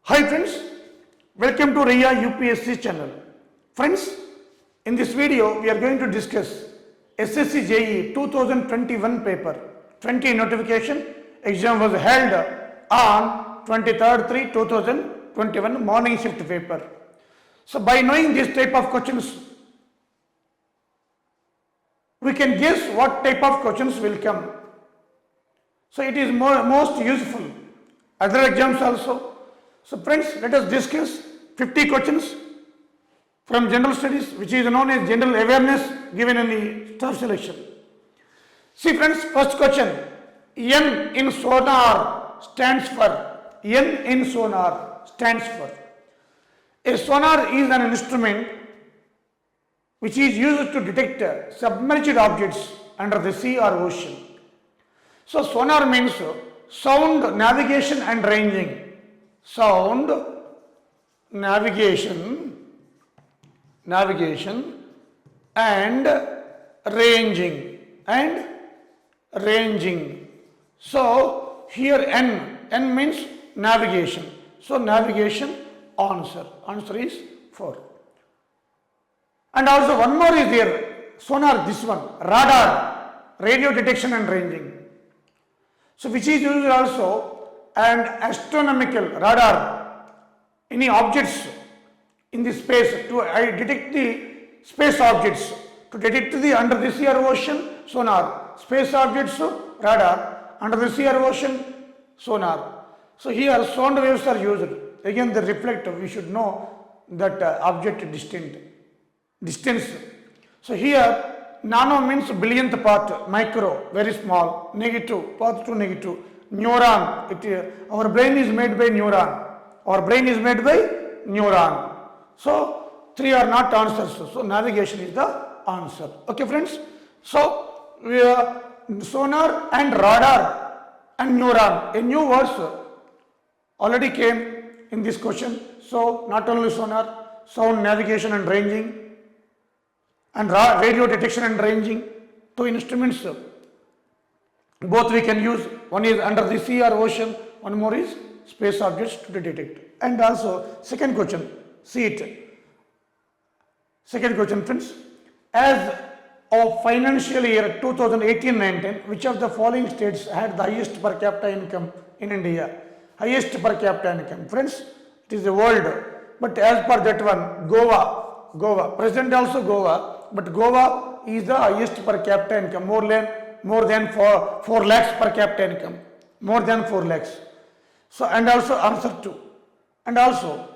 Hi friends, welcome to RIA UPSC channel. Friends, in this video we are going to discuss SSC JE 2021 paper 20 notification. Exam was held on 23rd 3 2021 morning shift paper. So by knowing this type of questions, we can guess what type of questions will come. So it is most useful. Other exams also. So friends, let us discuss 50 questions from general studies, which is known as general awareness given in the staff selection. See friends, first question, N in sonar stands for, N in sonar stands for. A sonar is an instrument which is used to detect submerged objects under the sea or ocean. So sonar means sound navigation and ranging. Sound navigation and ranging. So here N means navigation. So navigation answer is 4. And also one more is there, sonar, this one, radar, radio detection and ranging. So which is used also and astronomical radar, any objects in the space to detect the space objects, to detect the under the sea or ocean, sonar, space objects, radar, under the sea or ocean, sonar. So here sound waves are used. Again the reflector, we should know that object distance. So here nano means billionth part, micro, very small, negative, positive, negative. Neuron, our brain is made by neuron. So 3 are not answers. So navigation is the answer. Okay friends. So sonar and radar and neuron, a new words already came in this question. So not only sonar, sound navigation and ranging and radio detection and ranging, 2 instruments. Both we can use. One is under the sea or ocean, one more is space objects to detect. And also second question, see it. Second question friends, as of financial year 2018-19, which of the following states had the highest per capita income in India? Highest per capita income. Friends, it is a world, but as per that one, Goa, present also Goa, but Goa is the highest per capita income, more than 4 lakhs per capita income, more than 4 lakhs. So and also answer 2. And also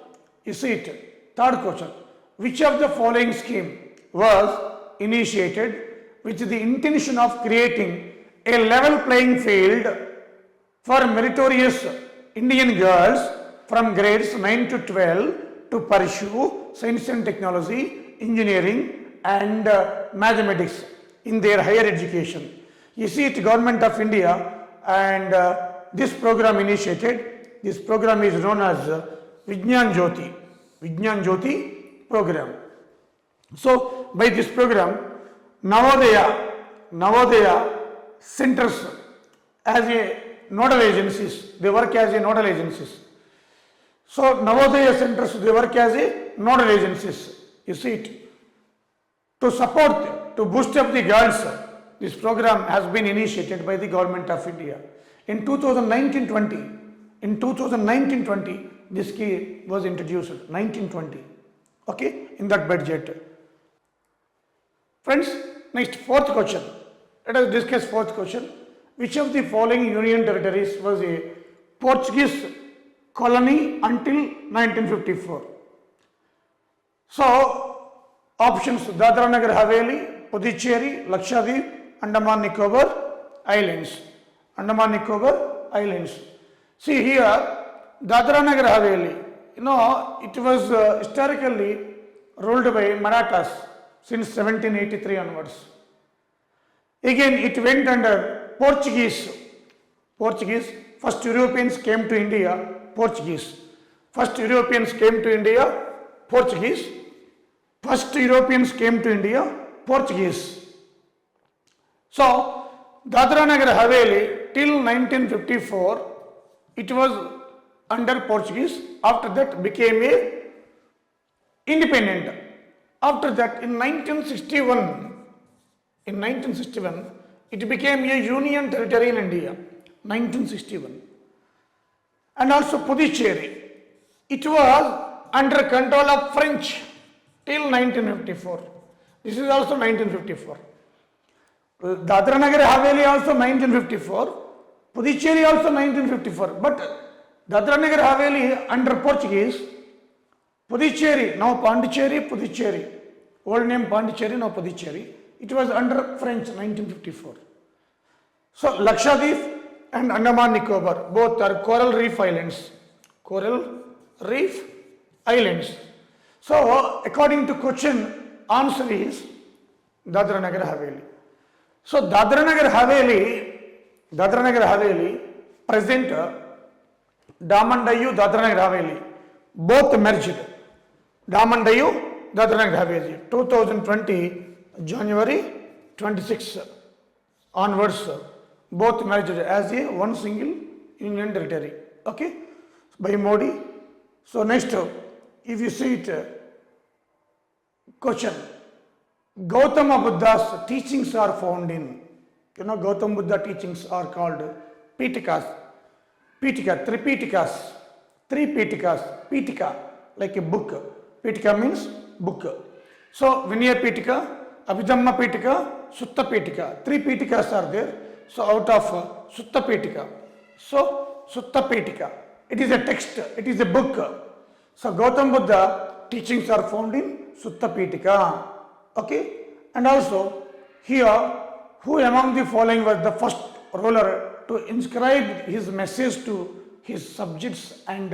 you see it, third question, which of the following scheme was initiated with the intention of creating a level playing field for meritorious Indian girls from grades 9 to 12 to pursue science and technology, engineering and mathematics in their higher education? You see it, Government of India, and this program initiated. This program is known as Vijnan Jyoti program. So by this program, Navodaya centers as a nodal agencies. They work as a nodal agencies. So Navodaya centers, they work as a nodal agencies. You see it. To support, to boost up the girls, this program has been initiated by the Government of India. In 2019-20, this scheme was introduced, 1920, okay, in that budget. Friends, next fourth question. Let us discuss fourth question. Which of the following union territories was a Portuguese colony until 1954? So, options Dadra Nagar Haveli, Puducherry, Lakshadweep, Andaman Nicobar Islands. See here, Dadra Nagar Haveli, it was historically ruled by Marathas since 1783 onwards. Again, it went under Portuguese. First Europeans came to India, Portuguese. First Europeans came to India, Portuguese. So, Dadra Nagar Haveli till 1954, it was under Portuguese. After that became a independent. After that in 1961, it became a union territory in India. 1961. And also Puducherry. It was under control of French till 1954. This is also 1954. Dadra Nagar Haveli also 1954. Puducherry also 1954. But Dadra Nagar Haveli under Portuguese. Puducherry, now Pondicherry, Puducherry. Old name Pondicherry, now Puducherry. It was under French 1954. So Lakshadweep and Andaman Nicobar both are coral reef islands. Coral reef islands. So according to question, answer is Dadra Nagar Haveli. So Dadra Nagar Haveli, present Daman Diu, Dadra Nagar Haveli, both merged. Daman Diu, Dadra Nagar Haveli, 2020 January 26 onwards, both merged as a one single union territory. Okay, by Modi. So next, if you see it, question. Gautama Buddha's teachings are found in, Gautama Buddha teachings are called Pitakas. Three Pitika, like a book. Pitika means book. So Vinaya Pitika, Abhidhamma Pitika, Sutta Pitika. Three Pitikas are there. So out of Sutta Pitika. So Sutta Pitika. It is a text, it is a book. So Gautama Buddha teachings are found in Sutta Pitika. Okay. And also here, who among the following was the first ruler to inscribe his message to his subjects and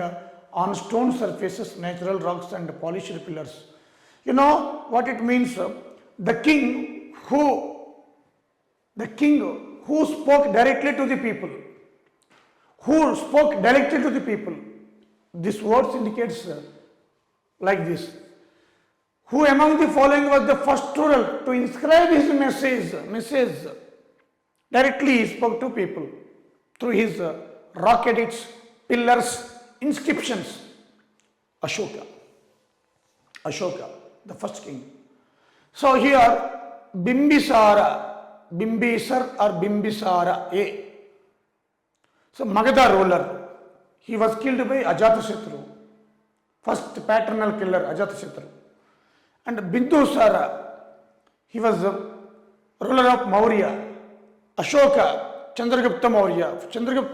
on stone surfaces, natural rocks and polished pillars? You know what it means? The king who spoke directly to the people. This words indicates like this. Who among the following was the first ruler to inscribe his message? Directly he spoke to people through his rock edicts, pillars, inscriptions. Ashoka, the first king. So here Bimbisar or Bimbisara A. So Magadha ruler, he was killed by Ajatashatru, first paternal killer Ajatashatru. And Bindusara, he was the ruler of Maurya. Ashoka, Chandragupta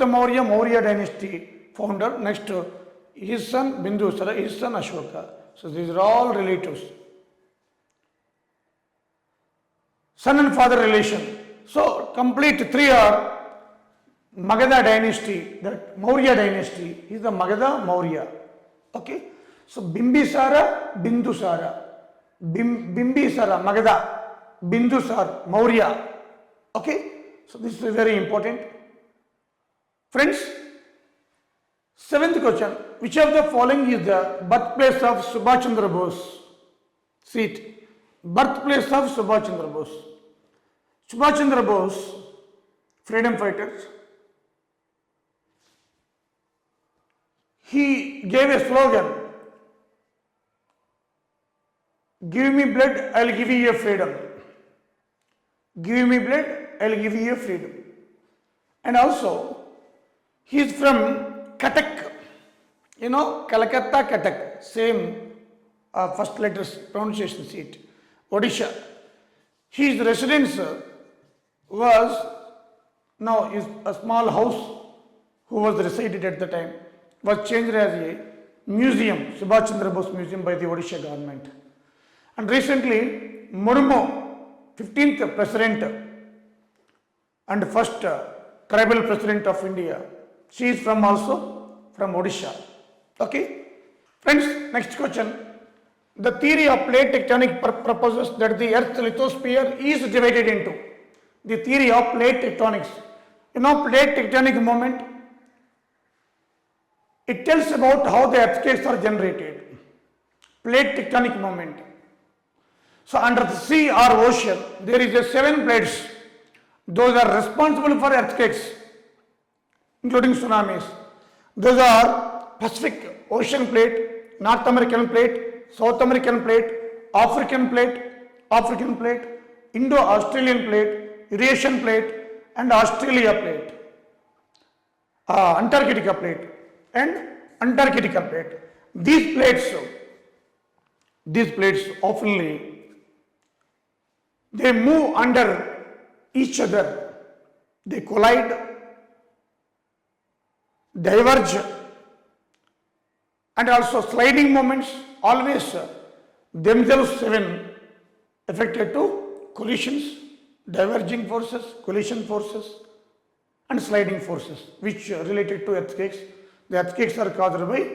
Maurya, Maurya dynasty founder. Next, his son Bindusara, his son Ashoka. So these are all relatives. Son and father relation. So complete three are Magadha dynasty, that Maurya dynasty is the Magadha Maurya. Okay. So Bimbisara, Bindusara. Bimbisara, Magadha. Bindusar, Maurya. Okay. So this is very important. Friends, seventh question. Which of the following is the birthplace of Subhash Chandra Bose? See it. Birthplace of Subhash Chandra Bose. Subhash Chandra Bose, freedom fighter. He gave a slogan, give me blood, I'll give you your freedom. Give me blood, I'll give you your freedom. And also, he is from Cuttack. You know, Calcutta, Cuttack. Same first letters, pronunciation seat. Odisha. His residence was, now is a small house who was resided at the time, was changed as a museum, Subhash Chandra Bose Museum by the Odisha government. And recently, Murmu, 15th president and first tribal president of India, she is from Odisha. Okay. Friends, next question. The theory of plate tectonic proposes that the Earth's lithosphere is divided into. The theory of plate tectonics. You know, plate tectonic moment, it tells about how the earthquakes are generated. Plate tectonic moment. So under the sea or ocean, there is a 7 plates. Those are responsible for earthquakes, including tsunamis. Those are Pacific Ocean plate, North American plate, South American plate, African plate, Indo-Australian plate, Eurasian plate, and Australia plate, Antarctica plate, and Antarctica plate. These plates oftenly they move under each other, they collide, diverge, and also sliding moments always themselves even affected to collisions, diverging forces, collision forces, and sliding forces which related to earthquakes. The earthquakes are caused by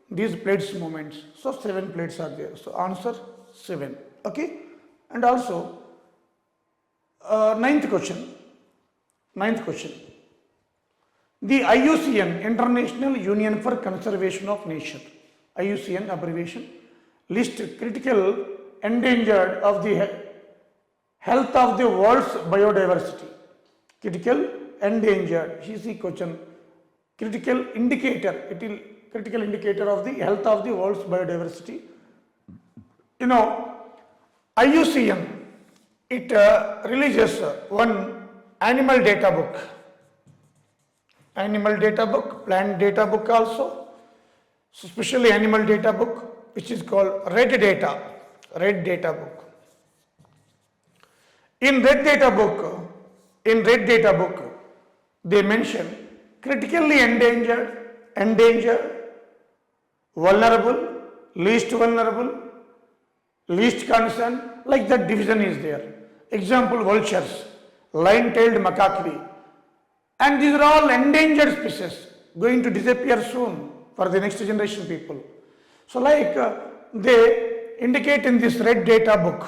these plates movements. So 7 plates are there. So answer 7. Okay. And also ninth question. The IUCN, International Union for Conservation of Nature, IUCN abbreviation, list critical endangered of the health of the world's biodiversity. Critical endangered, is the question. Critical indicator, critical indicator of the health of the world's biodiversity. You know, IUCN, it releases one animal data book, plant data book also, so especially animal data book, which is called red data book. In red data book, they mention critically endangered, vulnerable, least concern, like that division is there. Example, vultures, lion-tailed macaque, and these are all endangered species going to disappear soon for the next generation people. So like they indicate in this red data book.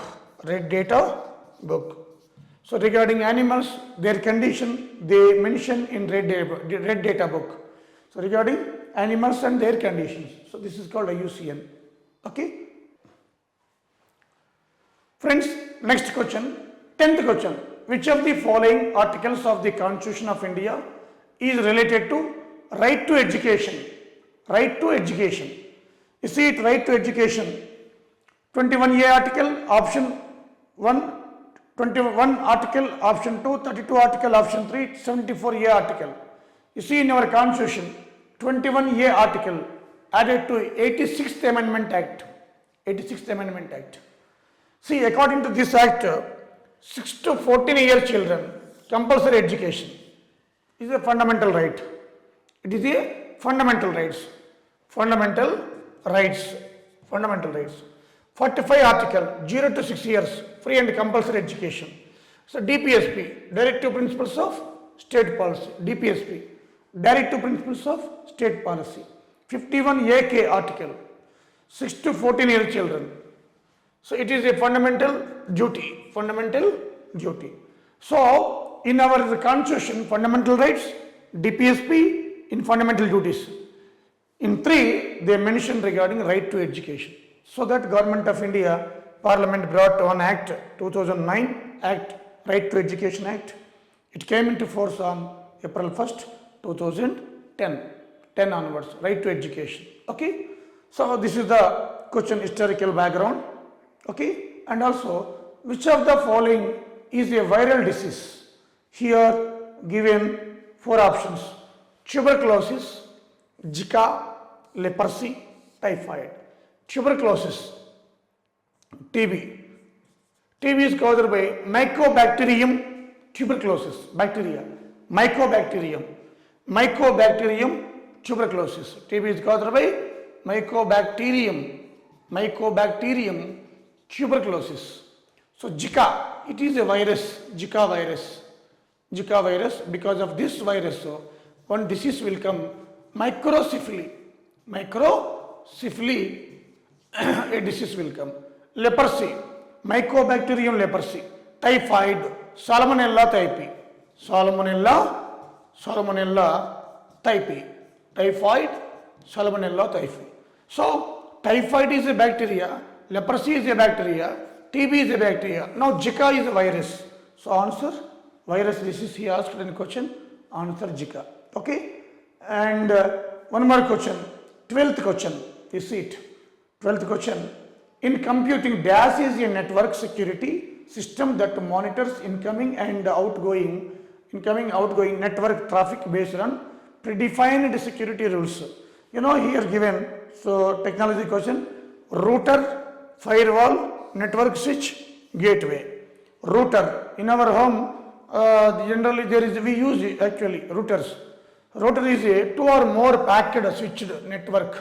So regarding animals, their condition they mention in red data book. So regarding animals and their conditions. So this is called IUCN. Okay. Friends, next question, 10th question. Which of the following articles of the Constitution of India is related to right to education? Right to education. You see it, right to education. 21A article, option 1, 21 article, option 2, 32 article, option 3, 74A article. You see in our Constitution, 21A article added to 86th Amendment Act. 86th Amendment Act. See, according to this act, 6 to 14-year children, compulsory education is a fundamental right. It is a fundamental rights. 45 article, 0 to 6 years, free and compulsory education. So DPSP, Directive Principles of State Policy. DPSP, Directive Principles of State Policy. 51AK article, 6 to 14-year children. So it is a fundamental duty. So in our Constitution, fundamental rights, DPSP in fundamental duties. In 3, they mention regarding right to education. So that Government of India, Parliament brought one act, 2009 Act, Right to Education Act. It came into force on April 1st, 2010 onwards, right to education. Okay. So this is the question historical background. Okay. And also, which of the following is a viral disease? Here given 4 options: tuberculosis, Zika, leprosy, typhoid. Tuberculosis, TB. TB is caused by Mycobacterium tuberculosis, bacteria. Mycobacterium tuberculosis. TB is caused by Mycobacterium tuberculosis. So Zika, it is a virus, Zika virus. Because of this virus, one disease will come, microcephaly, a disease will come. Leprosy, Mycobacterium leprosy. Typhoid, Salmonella typhi. Typhoid, Salmonella typhi. So typhoid is a bacteria, leprosy is a bacteria, TB is a bacteria. Now Zika is a virus. So answer, virus disease he asked in question, answer Zika. Okay. And one more question. 12th question. You see it. 12th question. In computing, dash is a network security system that monitors incoming outgoing network traffic based on predefined security rules. You know, here given, so technology question, router, firewall, network switch, gateway. Router, in our home, generally we use actually routers. Router is a two or more packed switched network,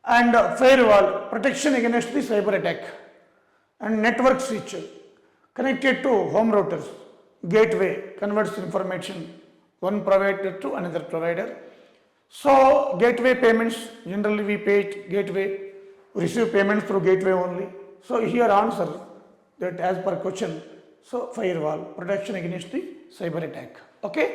and firewall, protection against the cyber attack, and network switch connected to home routers. Gateway converts information one provider to another provider. So gateway payments, generally we pay gateway, receive payments through gateway only. So here answer that as per question. So firewall, protection against the cyber attack. Okay.